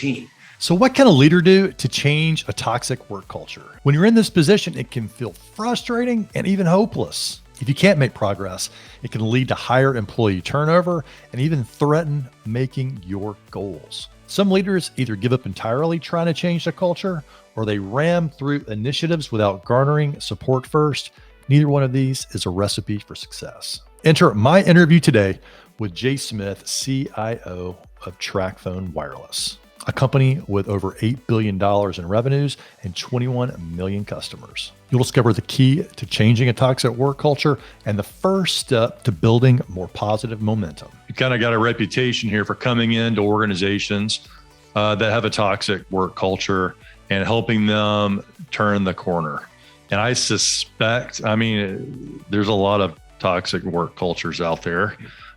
team. So what can a leader do to change a toxic work culture? When you're in this position, it can feel frustrating and even hopeless. If you can't make progress, it can lead to higher employee turnover and even threaten making your goals. Some leaders either give up entirely trying to change the culture, or they ram through initiatives without garnering support first. Neither one of these is a recipe for success. Enter my interview today with Jay Smith, CIO of TracFone Wireless, a company with over $8 billion in revenues and 21 million customers. You'll discover the key to changing a toxic work culture and the first step to building more positive momentum. You kind of got a reputation here for coming into organizations that have a toxic work culture and helping them turn the corner. And I suspect, there's a lot of toxic work cultures out there.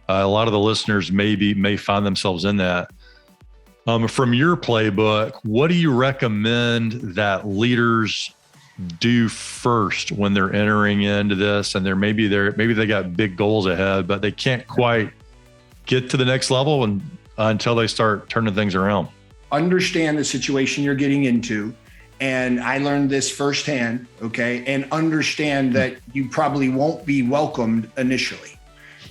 A lot of the listeners may find themselves in that. From your playbook, what do you recommend that leaders do first when they're entering into this? And maybe they got big goals ahead, but they can't quite get to the next level until they start turning things around. Understand the situation you're getting into. And I learned this firsthand, okay? And understand that you probably won't be welcomed initially.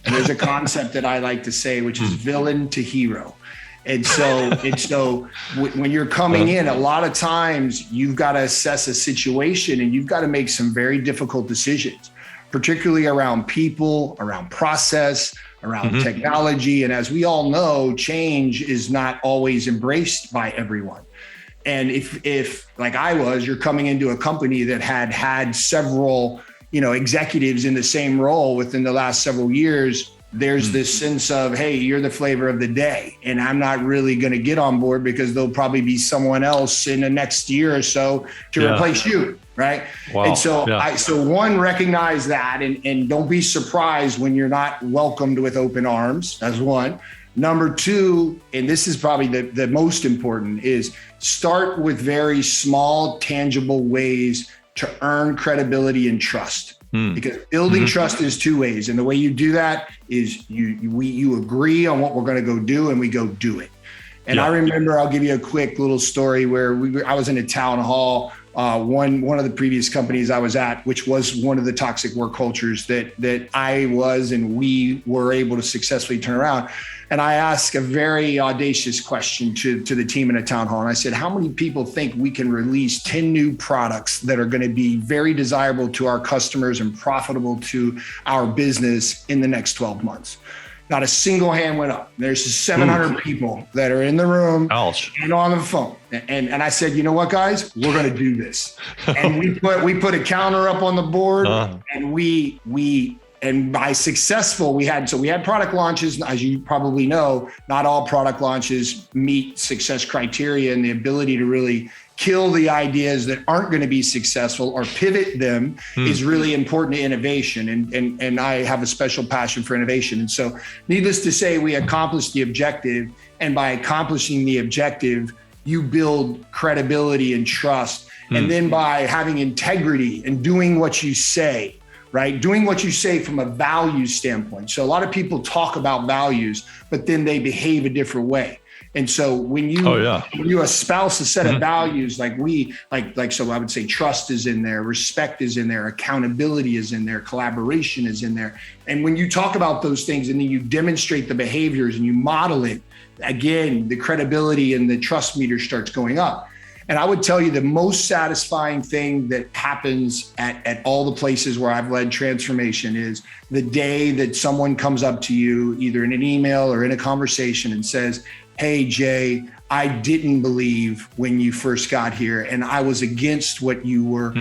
And there's a concept that I like to say, which is villain to hero. And so when you're coming in, a lot of times you've got to assess a situation and you've got to make some very difficult decisions, particularly around people, around process, around technology. And as we all know, change is not always embraced by everyone. And if like you're coming into a company that had several, executives in the same role within the last several years, there's this sense of, hey, you're the flavor of the day. And I'm not really going to get on board because there'll probably be someone else in the next year or so to replace you. Right. Wow. And so one, recognize that and don't be surprised when you're not welcomed with open arms. That's one. Number two, and this is probably the most important, is start with very small, tangible ways to earn credibility and trust. Because building trust is two ways. And the way you do that is you agree on what we're going to go do and we go do it. And I remember, I'll give you a quick little story where I was in a town hall, one of the previous companies I was at, which was one of the toxic work cultures that I was and we were able to successfully turn around. And I asked a very audacious question to the team in a town hall. And I said, how many people think we can release 10 new products that are going to be very desirable to our customers and profitable to our business in the next 12 months? Not a single hand went up. There's 700 people that are in the room and on the phone. And I said, you know what, guys, we're going to do this. And we put a counter up on the board and by successful, we had product launches. As you probably know, not all product launches meet success criteria, and the ability to really kill the ideas that aren't going to be successful or pivot them is really important to innovation. And I have a special passion for innovation. And so needless to say, we accomplished the objective. And by accomplishing the objective, you build credibility and trust. And then by having integrity and doing what you say, right? Doing what you say from a value standpoint. So a lot of people talk about values, but then they behave a different way. And so when you espouse a set of values, so I would say trust is in there, respect is in there, accountability is in there, collaboration is in there. And when you talk about those things and then you demonstrate the behaviors and you model it, again, the credibility and the trust meter starts going up. And I would tell you the most satisfying thing that happens at all the places where I've led transformation is the day that someone comes up to you, either in an email or in a conversation, and says, hey, Jay, I didn't believe when you first got here, and I was against what your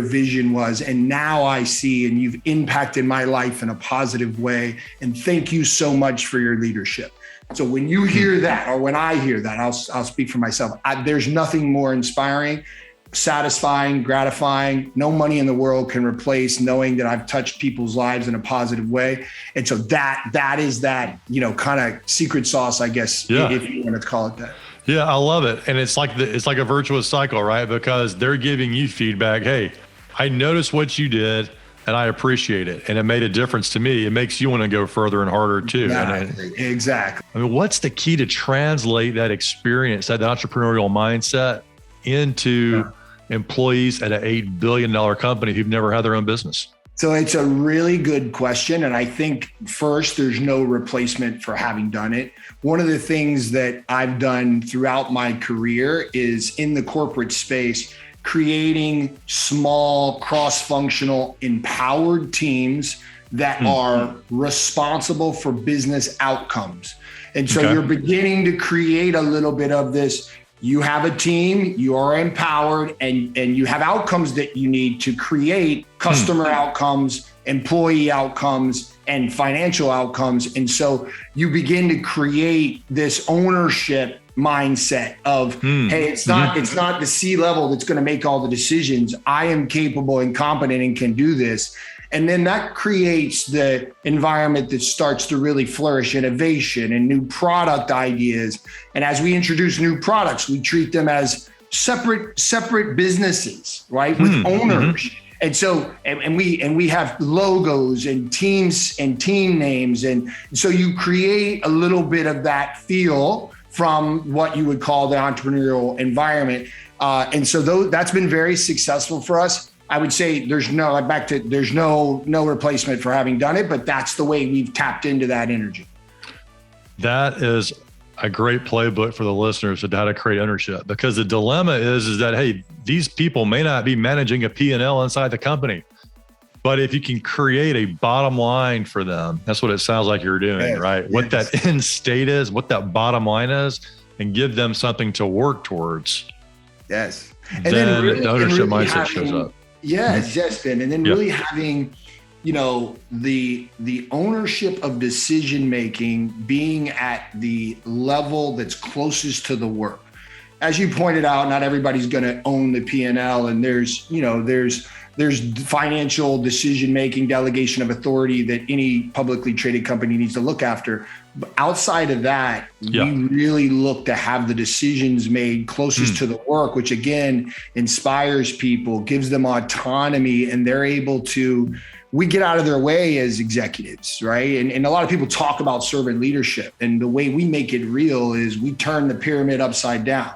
vision was. And now I see, and you've impacted my life in a positive way. And thank you so much for your leadership. So when you hear that, or when I hear that, I'll speak for myself. There's nothing more inspiring, satisfying, gratifying. No money in the world can replace knowing that I've touched people's lives in a positive way. And so that is that, kind of secret sauce, I guess, if you want to call it that. Yeah, I love it. And it's like a virtuous cycle, right? Because they're giving you feedback. Hey, I noticed what you did. And I appreciate it. And it made a difference to me. It makes you want to go further and harder too. Exactly. I mean, what's the key to translate that experience, that entrepreneurial mindset into employees at an $8 billion company who've never had their own business? So it's a really good question. And I think first, there's no replacement for having done it. One of the things that I've done throughout my career is in the corporate space, creating small, cross-functional, empowered teams that are responsible for business outcomes. And so you're beginning to create a little bit of this. You have a team, you are empowered, and you have outcomes that you need to create customer outcomes, employee outcomes, and financial outcomes. And so you begin to create this ownership mindset of, hey, it's not the C-level that's going to make all the decisions. I am capable and competent and can do this. And then that creates the environment that starts to really flourish innovation and new product ideas. And as we introduce new products, we treat them as separate businesses, right? With owners. And so, and we have logos and teams and team names. And so you create a little bit of that feel from what you would call the entrepreneurial environment. And so that's been very successful for us. I would say there's no replacement for having done it, but that's the way we've tapped into that energy. That is a great playbook for the listeners of how to create ownership, because the dilemma is that, hey, these people may not be managing a P&L inside the company, but if you can create a bottom line for them, that's what it sounds like you're doing, right? What that end state is, what that bottom line is, and give them something to work towards. Yes. And then the ownership mindset shows up. Yes, Ben. And then really having, the ownership of decision making being at the level that's closest to the work. As you pointed out, not everybody's going to own the P&L, and there's financial decision making, delegation of authority that any publicly traded company needs to look after. But outside of that, we really look to have the decisions made closest to the work, which again inspires people, gives them autonomy, and they're able to, we get out of their way as executives, right? And a lot of people talk about servant leadership, and the way we make it real is we turn the pyramid upside down.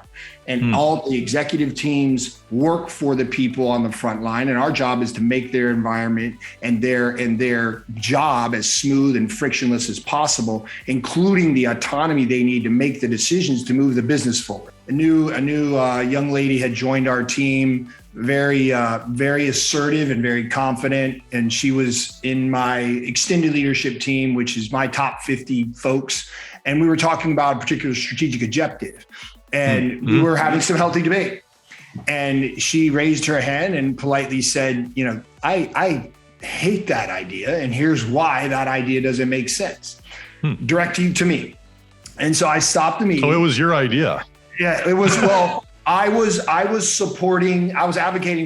And all the executive teams work for the people on the front line. And our job is to make their environment and their job as smooth and frictionless as possible, including the autonomy they need to make the decisions to move the business forward. A new young lady had joined our team, very assertive and very confident. And she was in my extended leadership team, which is my top 50 folks. And we were talking about a particular strategic objective. And we were having some healthy debate. And she raised her hand and politely said, I hate that idea. And here's why that idea doesn't make sense. Directing to me. And so I stopped the meeting. Oh, it was your idea. Yeah, it was. Well, I was advocating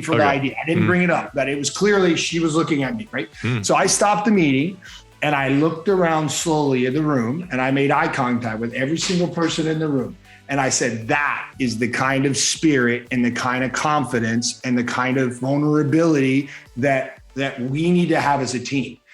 for the idea. I didn't bring it up, but it was clearly she was looking at me, right? So I stopped the meeting and I looked around slowly in the room and I made eye contact with every single person in the room. And I said, that is the kind of spirit and the kind of confidence and the kind of vulnerability that we need to have as a team.